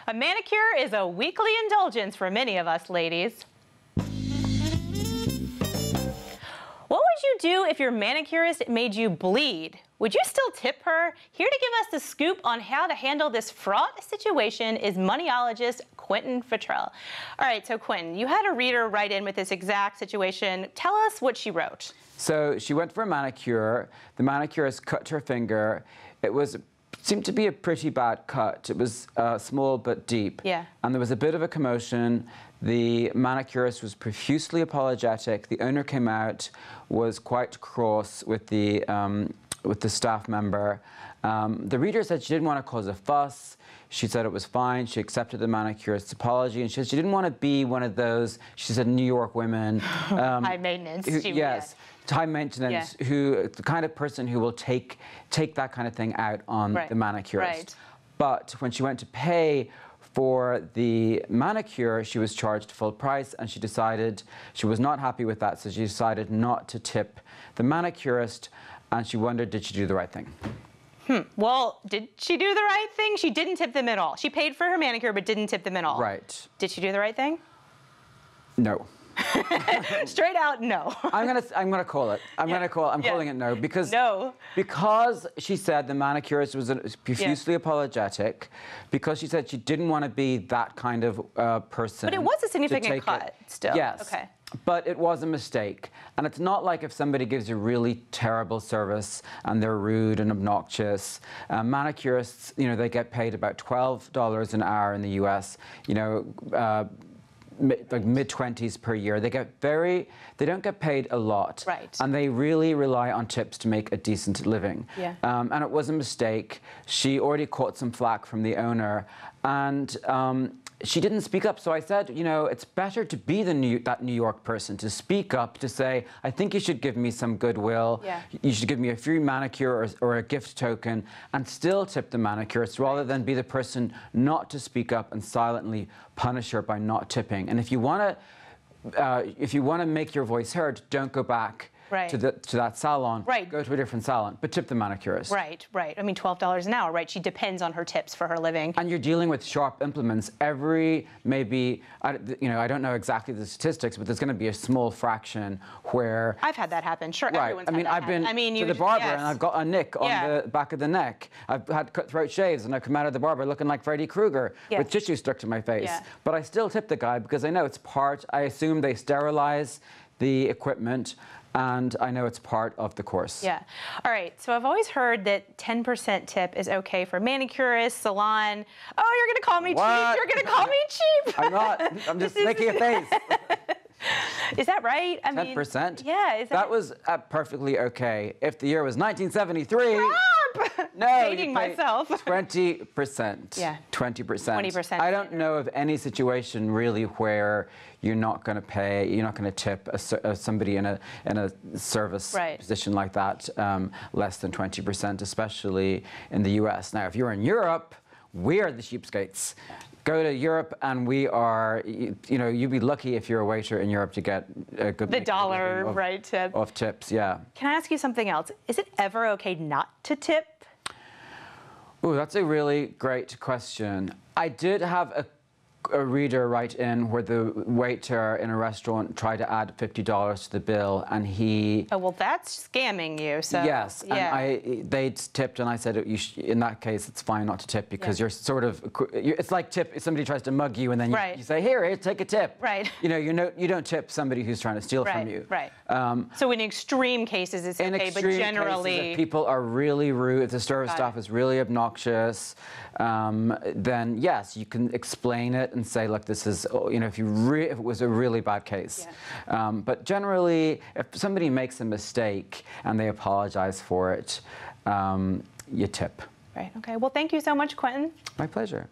A manicure is a weekly indulgence for many of us ladies. What would you do if your manicurist made you bleed? Would you still tip her? Here to give us the scoop on how to handle this fraught situation is Moneyologist Quentin Fottrell. All right, so Quentin, you had a reader write in with this exact situation. Tell us what she wrote. So she went for a manicure. The manicurist cut her finger. Seemed to be a pretty bad cut. It was small but deep. Yeah. And there was a bit of a commotion. The manicurist was profusely apologetic. The owner came out, was quite cross with the staff member. The reader said she didn't want to cause a fuss. She said it was fine. She accepted the manicurist's apology, and she said she didn't want to be one of those, she said, New York women. High maintenance. Yes. High maintenance, the kind of person who will take that kind of thing out on the manicurist. Right. But when she went to pay for the manicure, she was charged full price, and she decided she was not happy with that, so she decided not to tip the manicurist, and she wondered, did she do the right thing? Well, did she do the right thing? She didn't tip them at all. She paid for her manicure, but didn't tip them at all. Right. Did she do the right thing? No. Straight out, no. I'm gonna call it. I'm calling it no because she said the manicurist was profusely apologetic, because she said she didn't want to be that kind of person. But it was a significant cut still. Yes. Okay. But it was a mistake. And it's not like if somebody gives you really terrible service and they're rude and obnoxious. Manicurists, they get paid about $12 an hour in the US, like mid-20s per year. They don't get paid a lot. Right. And they really rely on tips to make a decent living. Yeah. And it was a mistake. She already caught some flack from the owner, and she didn't speak up. So I said, it's better to be that New York person, to speak up, to say, I think you should give me some goodwill. Yeah. You should give me a free manicure or a gift token, and still tip the manicurist, rather than be the person not to speak up and silently punish her by not tipping. And if you want to make your voice heard, don't go back to that salon. Right. Go to a different salon, but tip the manicurist. Right. I mean, $12 an hour, right? She depends on her tips for her living. And you're dealing with sharp implements. I don't know exactly the statistics, but there's going to be a small fraction where I've had that happen. Sure, right. Everyone's had that happen. I've been to the barber and I've got a nick on the back of the neck. I've had cutthroat shaves and I've come out of the barber looking like Freddy Krueger with tissue stuck to my face. Yeah. But I still tip the guy because I know it's part. I assume they sterilize the equipment, and I know it's part of the course. Yeah. All right. So I've always heard that 10% tip is okay for manicurist, salon. Oh, you're going to call me cheap? You're going to call me cheap? I'm not. I'm just making a face. Is that right? 10%? Yeah. That was perfectly okay. If the year was 1973. No, dating myself. 20%. Yeah. 20%. 20%. I don't know of any situation really where you're not going to tip somebody in a service position like that less than 20%, especially in the US. Now, if you're in Europe, we are the cheapskates. Go to Europe, and we are, you'd be lucky if you're a waiter in Europe to get a good tip of tips. Yeah. Can I ask you something else? Is it ever okay not to tip? Oh, that's a really great question. I did have a reader write in where the waiter in a restaurant tried to add $50 to the bill, and he... Oh, well, that's scamming you, so... Yes, and they tipped, and I said, in that case, it's fine not to tip, because you're sort of... It's like if somebody tries to mug you, and then you say, here, take a tip. Right. You don't tip somebody who's trying to steal from you. Right. So in extreme cases, it's okay, but generally... Cases, if people are really rude, if the service staff is really obnoxious, then yes, you can explain it and say, look, this is, if it was a really bad case. Yeah. But generally, if somebody makes a mistake and they apologize for it, you tip. Right. Okay. Well, thank you so much, Quentin. My pleasure.